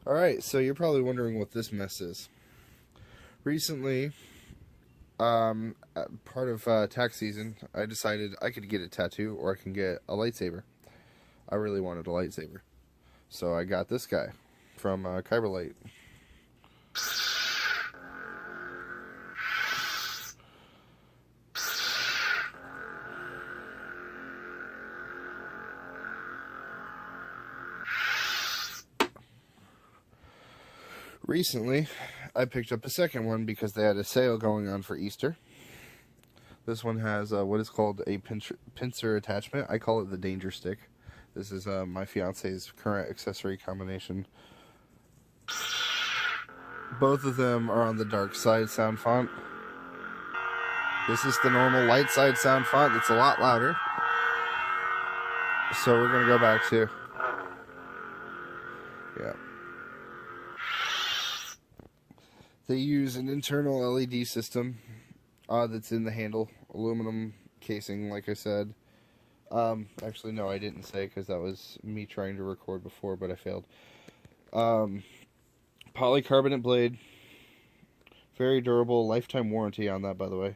Alright, so you're probably wondering what this mess is. Recently, part of tax season, I decided I could get a tattoo or I can get a lightsaber. I really wanted a lightsaber. So I got this guy from Kyberlight. Recently, I picked up a second one because they had a sale going on for Easter. This one has what is called a pincer attachment. I call it the danger stick. This is my fiance's current accessory combination. Both of them are on the dark side sound font. This is the normal light side sound font that's a lot louder. So we're going to go back to... Yeah. They use an internal LED system that's in the handle. Aluminum casing, like I said. Actually, no, I didn't say because that was me trying to record before, but I failed. Polycarbonate blade. Very durable. Lifetime warranty on that, by the way.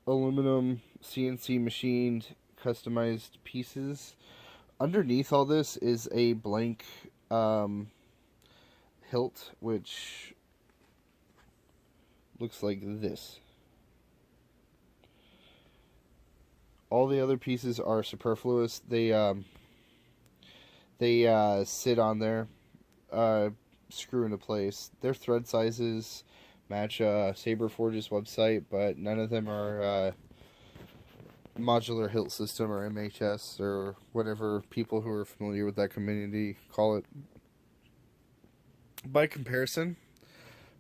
Aluminum CNC machined customized pieces. Underneath all this is a blank hilt, which looks like this. All the other pieces are superfluous. They sit on there, screw into place. Their thread sizes match Saberforge's website, but none of them are modular hilt system or MHS or whatever people who are familiar with that community call it. By comparison,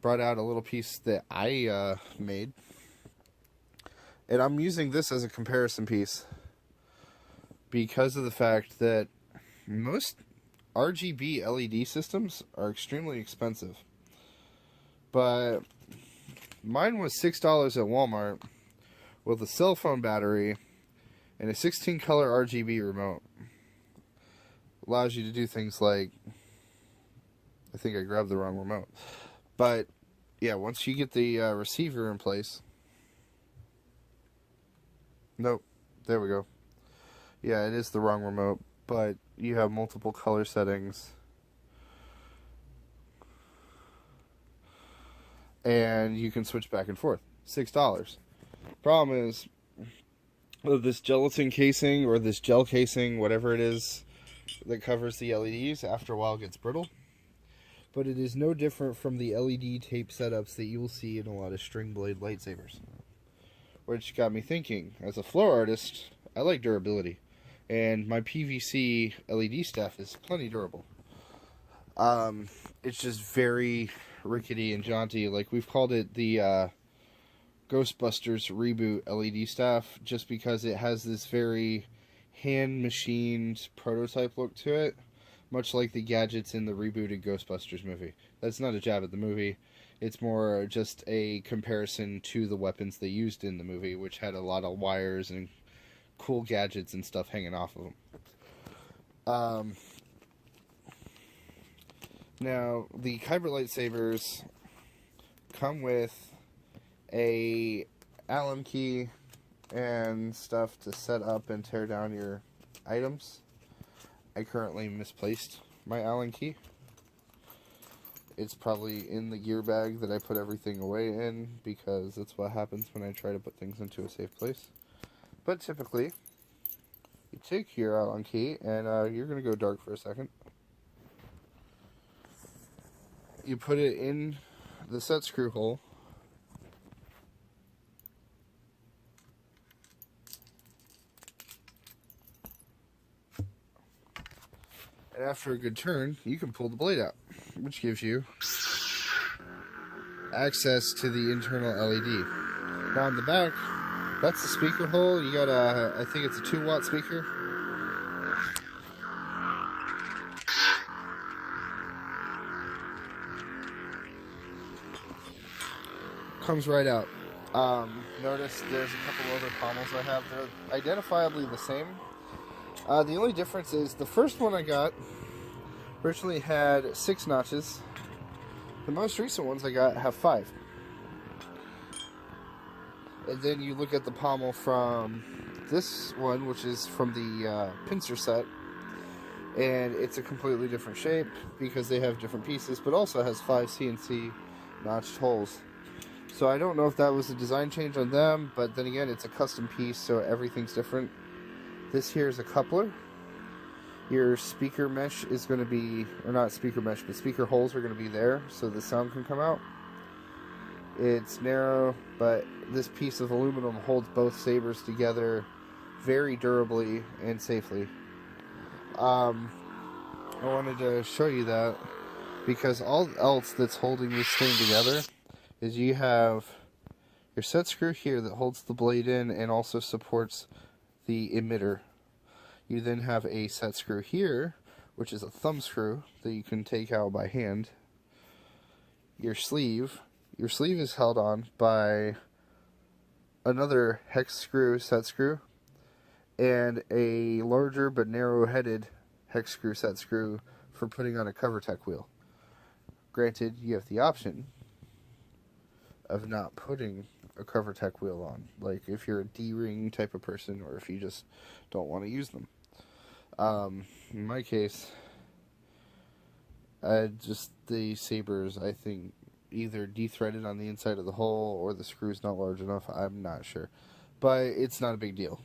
brought out a little piece that I made. And I'm using this as a comparison piece because of the fact that most RGB LED systems are extremely expensive. But mine was $6 at Walmart with a cell phone battery and a 16-color RGB remote. Allows you to do things like... I think I grabbed the wrong remote. But, yeah, once you get the receiver in place... Nope. There we go. Yeah, it is the wrong remote. But you have multiple color settings. And you can switch back and forth. $6. Problem is, this gelatin casing, or this gel casing, whatever it is, that covers the LEDs, after a while gets brittle. But it is no different from the LED tape setups that you will see in a lot of string blade lightsabers. Which got me thinking, as a floor artist, I like durability. And my PVC LED stuff is plenty durable. It's just very rickety and jaunty. Like, we've called it the Ghostbusters reboot LED staff, just because it has this very hand-machined prototype look to it. Much like the gadgets in the rebooted Ghostbusters movie. That's not a jab at the movie. It's more just a comparison to the weapons they used in the movie, which had a lot of wires and cool gadgets and stuff hanging off of them. Now, the Kyberlight Sabers come with a Allen key and stuff to set up and tear down your items. I currently misplaced my Allen key. It's probably in the gear bag that I put everything away in, because that's what happens when I try to put things into a safe place. But typically, you take your Allen key, and you're going to go dark for a second. You put it in the set screw hole. And after a good turn, you can pull the blade out, which gives you access to the internal LED. Now on the back, that's the speaker hole. You got a, I think it's a 2-watt speaker. Comes right out. Notice there's a couple other pommels I have. They're identifiably the same. The only difference is the first one I got Originally had 6 notches. The most recent ones I got have 5. And then you look at the pommel from this one, which is from the pincer set, and it's a completely different shape because they have different pieces, but also has 5 CNC notched holes. So I don't know if that was a design change on them, but then again, it's a custom piece, so everything's different. This here is a coupler. Your speaker mesh is going to be, or not speaker mesh, but speaker holes are going to be there so the sound can come out. It's narrow, but this piece of aluminum holds both sabers together very durably and safely. I wanted to show you that because all else that's holding this thing together is you have your set screw here that holds the blade in and also supports the emitter. You then have a set screw here, which is a thumb screw that you can take out by hand. Your sleeve is held on by another hex screw, set screw, and a larger but narrow-headed hex screw, set screw for putting on a CoverTech wheel. Granted, you have the option of not putting a CoverTech wheel on, like if you're a D-ring type of person or if you just don't want to use them. In my case, the sabers, I think, either de-threaded on the inside of the hole or the screw's not large enough. I'm not sure. But it's not a big deal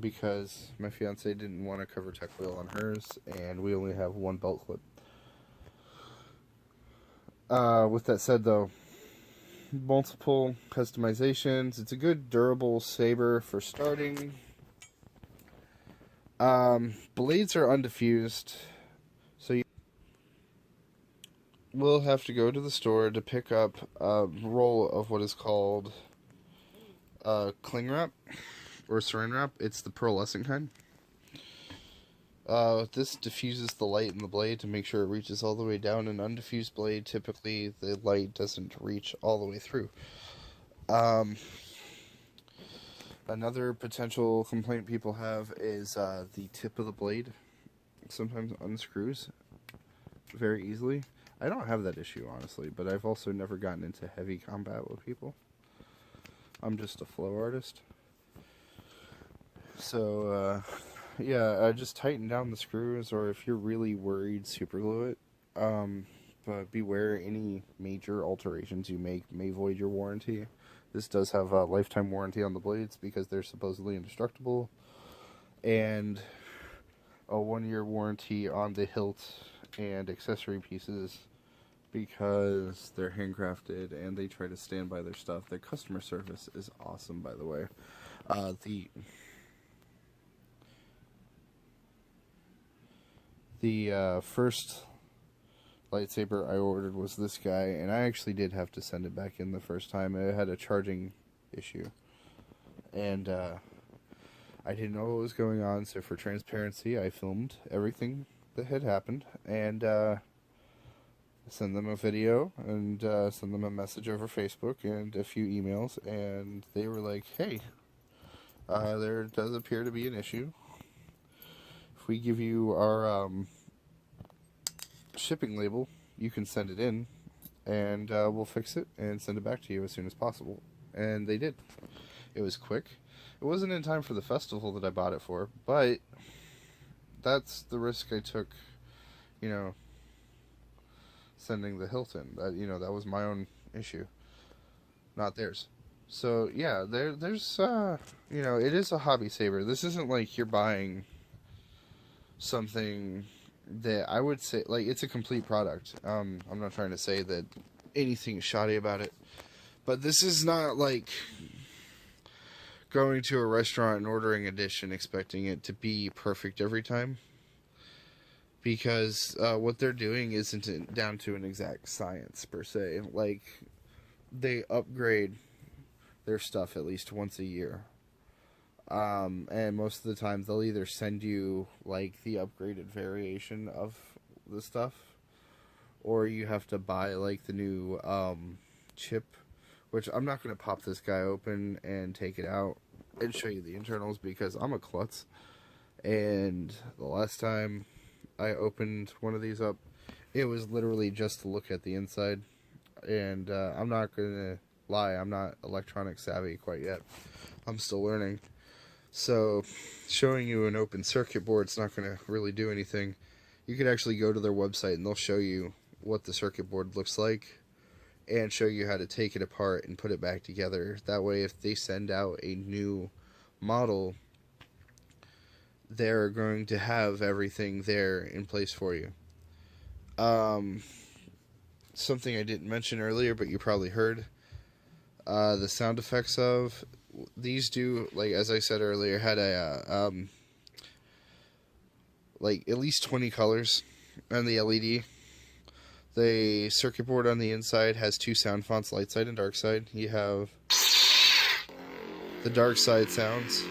because my fiance didn't want a CoverTech wheel on hers and we only have one belt clip. With that said, though, multiple customizations. It's a good durable saber for starting. Blades are undiffused, so you will have to go to the store to pick up a roll of what is called cling wrap or saran wrap. It's the pearlescent kind. This diffuses the light in the blade to make sure it reaches all the way down. An undiffused blade, typically the light doesn't reach all the way through. Another potential complaint people have is the tip of the blade sometimes unscrews very easily. I don't have that issue, honestly, but I've also never gotten into heavy combat with people. I'm just a flow artist. So, yeah, just tighten down the screws, or if you're really worried, super glue it. But beware, any major alterations you make may void your warranty. This does have a lifetime warranty on the blades because they're supposedly indestructible, and a 1-year warranty on the hilt and accessory pieces because they're handcrafted and they try to stand by their stuff. Their customer service is awesome, by the way. The first lightsaber I ordered was this guy, and I actually did have to send it back in the first time. It had a charging issue, and I didn't know what was going on, so for transparency, I filmed everything that had happened, and sent them a video, and sent them a message over Facebook, and a few emails, and they were like, hey, there does appear to be an issue. If we give you our shipping label, you can send it in, and we'll fix it and send it back to you as soon as possible. And they did. It was quick. It wasn't in time for the festival that I bought it for, but that's the risk I took, you know, sending the Hilton. That was my own issue, not theirs. So yeah, there's it is a hobby saber. This isn't like you're buying something that I would say, like, it's a complete product. I'm not trying to say that anything is shoddy about it, but this is not like going to a restaurant and ordering a dish and expecting it to be perfect every time, because what they're doing isn't down to an exact science per se. Like, they upgrade their stuff at least once a year. And most of the time they'll either send you like the upgraded variation of the stuff, or you have to buy like the new chip, which I'm not going to pop this guy open and take it out and show you the internals because I'm a klutz, and the last time I opened one of these up. It was literally just to look at the inside. And I'm not going to lie, I'm not electronic savvy quite yet. I'm still learning. So showing you an open circuit board is not going to really do anything. You could actually go to their website and they'll show you what the circuit board looks like and show you how to take it apart and put it back together. That way, if they send out a new model, they're going to have everything there in place for you. Something I didn't mention earlier, but you probably heard, the sound effects of these do, like as I said earlier, had a like at least 20 colors on the LED. The circuit board on the inside has two sound fonts, light side and dark side. You have the dark side sounds,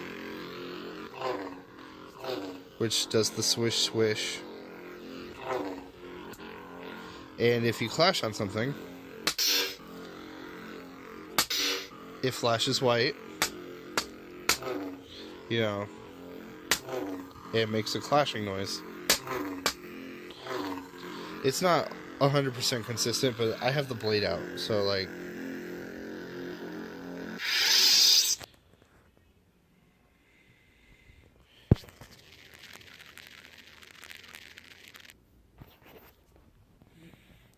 which does the swish swish. And if you clash on something, it flashes white. You know, it makes a clashing noise. It's not 100% consistent, but I have the blade out, so like,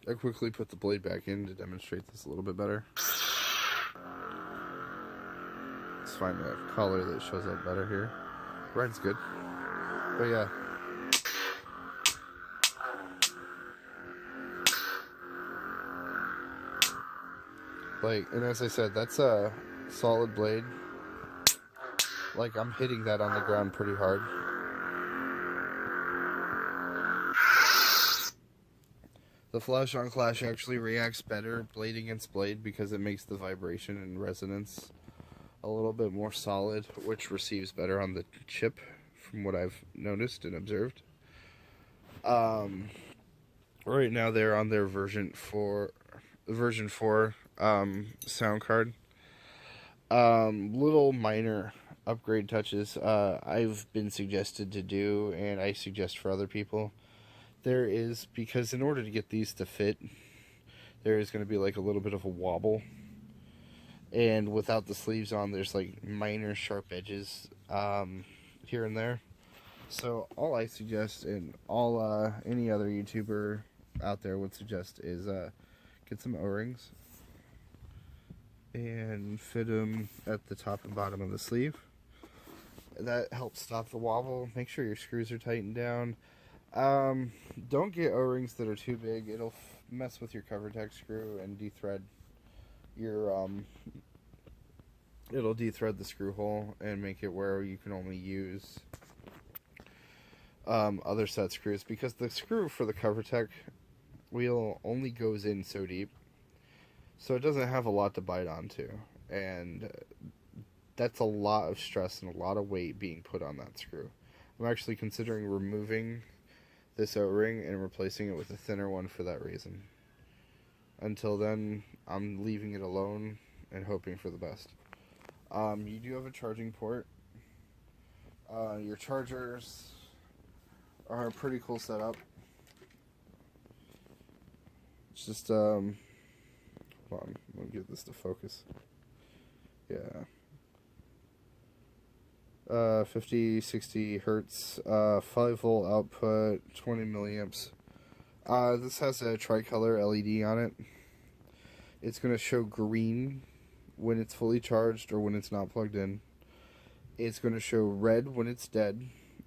I quickly put the blade back in to demonstrate this a little bit better. Let's find a color that shows up better here. Red's good. But yeah. Like, and as I said, that's a solid blade. Like, I'm hitting that on the ground pretty hard. The flash on clash actually reacts better blade against blade because it makes the vibration and resonance a little bit more solid, which receives better on the chip from what I've noticed and observed. Right now they're on their version 4 sound card. Little minor upgrade touches I've been suggested to do, and I suggest for other people. There is, because in order to get these to fit, there is going to be like a little bit of a wobble. And without the sleeves on, there's like minor sharp edges here and there. So all I suggest, and all any other YouTuber out there would suggest, is get some O-rings and fit them at the top and bottom of the sleeve. That helps stop the wobble. Make sure your screws are tightened down. Don't get O-rings that are too big. It'll mess with your CoverTech screw and dethread your it'll dethread the screw hole and make it where you can only use other set screws, because the screw for the CoverTech wheel only goes in so deep, so it doesn't have a lot to bite onto, and that's a lot of stress and a lot of weight being put on that screw. I'm actually considering removing this O-ring and replacing it with a thinner one for that reason. Until then, I'm leaving it alone and hoping for the best. You do have a charging port. Your chargers are a pretty cool setup. It's just, hold on, let me get this to focus. Yeah. 50, 60 hertz, 5 volt output, 20 milliamps. This has a tricolor LED on it. It's going to show green when it's fully charged or when it's not plugged in. It's going to show red when it's dead,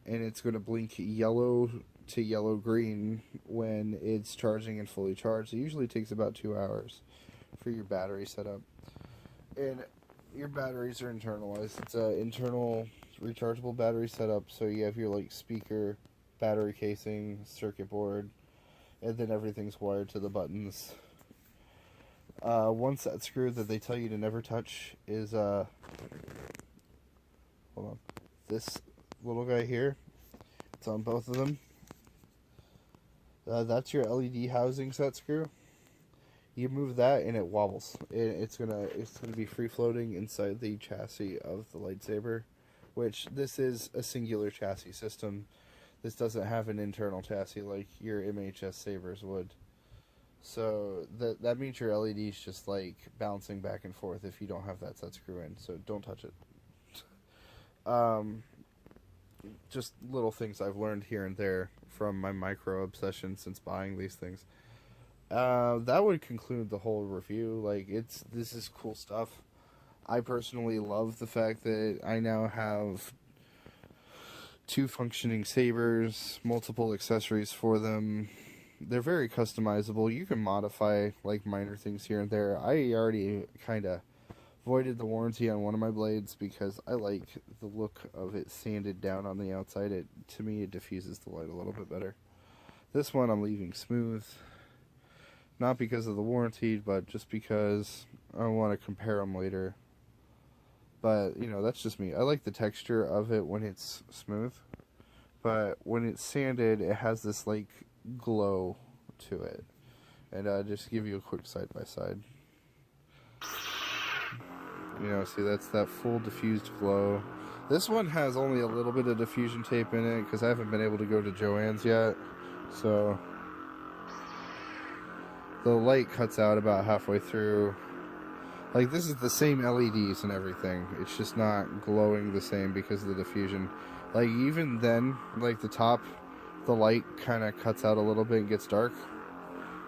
and it's going to blink yellow to yellow-green when it's charging and fully charged. It usually takes about 2 hours for your battery setup. And your batteries are internalized. It's an internal rechargeable battery setup, so you have your like speaker, battery casing, circuit board, and then everything's wired to the buttons. One set screw that they tell you to never touch is hold on, this little guy here. It's on both of them. That's your LED housing set screw. You move that and it wobbles. It's gonna be free floating inside the chassis of the lightsaber, which this is a singular chassis system. This doesn't have an internal chassis like your MHS Sabers would. So that means your LED's just like bouncing back and forth if you don't have that set screw in. So don't touch it. Um, just little things I've learned here and there from my micro obsession since buying these things. That would conclude the whole review. Like, this is cool stuff. I personally love the fact that I now have 2 functioning sabers, multiple accessories for them. They're very customizable. You can modify like minor things here and there. I already kind of voided the warranty on one of my blades because I like the look of it sanded down on the outside. To me, it diffuses the light a little bit better. This one I'm leaving smooth. Not because of the warranty, but just because I want to compare them later. But, you know, that's just me. I like the texture of it when it's smooth. But when it's sanded, it has this, like, glow to it. And just give you a quick side-by-side. You know, see, that's that full diffused glow. This one has only a little bit of diffusion tape in it, because I haven't been able to go to Joann's yet. So the light cuts out about halfway through. Like, this is the same LEDs and everything. It's just not glowing the same because of the diffusion. Like, even then, like, the top, the light kind of cuts out a little bit and gets dark.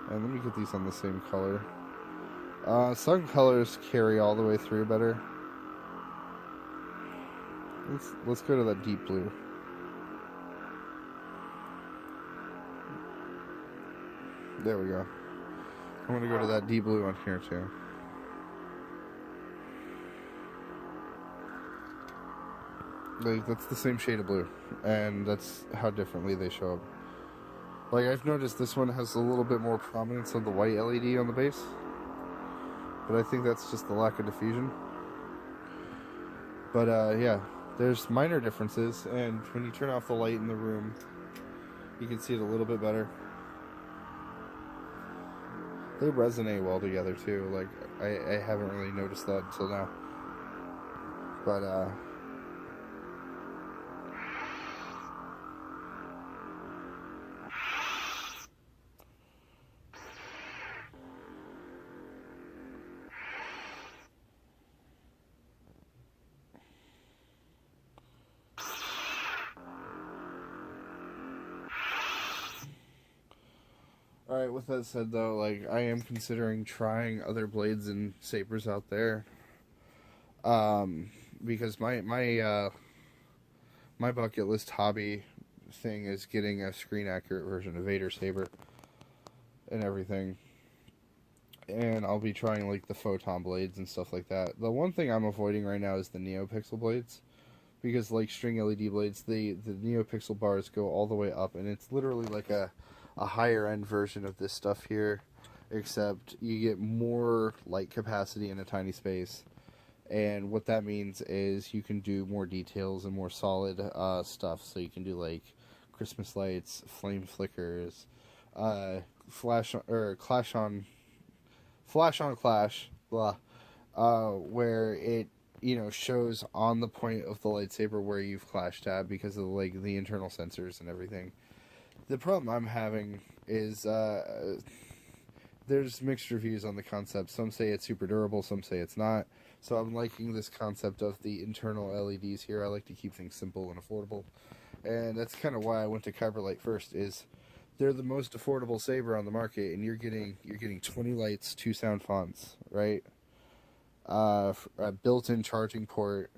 And let me get these on the same color. Some colors carry all the way through better. Let's go to that deep blue. There we go. I'm gonna go to that deep blue on here too. Like, that's the same shade of blue, and that's how differently they show up. Like, I've noticed this one has a little bit more prominence of the white LED on the base, but I think that's just the lack of diffusion. But yeah, there's minor differences, and when you turn off the light in the room, you can see it a little bit better. They resonate well together too. Like, I haven't really noticed that until now. But alright, with that said though, like, I am considering trying other blades and sabers out there. Because my bucket list hobby thing is getting a screen accurate version of Vader Saber and everything. And I'll be trying like the photon blades and stuff like that. The one thing I'm avoiding right now is the NeoPixel blades. Because like string LED blades, the NeoPixel bars go all the way up, and it's literally like a higher end version of this stuff here, except you get more light capacity in a tiny space. And what that means is you can do more details and more solid stuff. So you can do like Christmas lights, flame flickers, flash on clash, blah, where it, you know, shows on the point of the lightsaber where you've clashed at because of like the internal sensors and everything. The problem I'm having is there's mixed reviews on the concept. Some say it's super durable, some say it's not. So I'm liking this concept of the internal LEDs here. I like to keep things simple and affordable. And that's kind of why I went to Kyberlight first, is they're the most affordable saber on the market, and you're getting 20 lights, 2 sound fonts, right? A built-in charging port.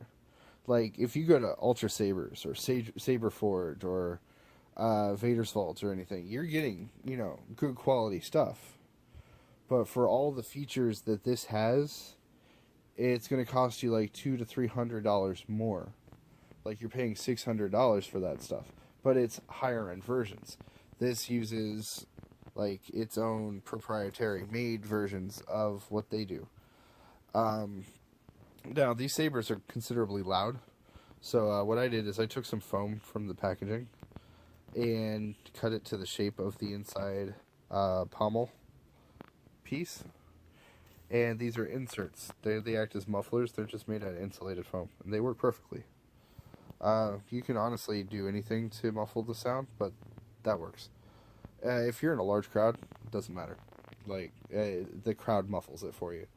Like, if you go to Ultra Sabers or Saber Forge or Vader's Vault or anything, you're getting, you know, good quality stuff. But for all the features that this has, it's going to cost you like $200 to $300 more. Like, you're paying $600 for that stuff. But it's higher end versions. This uses like its own proprietary made versions of what they do. Now, these sabers are considerably loud. So what I did is I took some foam from the packaging and cut it to the shape of the inside pommel piece. And these are inserts. They act as mufflers. They're just made out of insulated foam, and they work perfectly. You can honestly do anything to muffle the sound, but that works. If you're in a large crowd, it doesn't matter. Like, the crowd muffles it for you.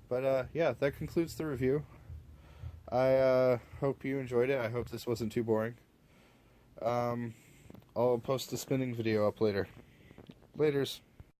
But yeah, that concludes the review. I hope you enjoyed it. I hope this wasn't too boring. Um, I'll post a spinning video up later. Laters.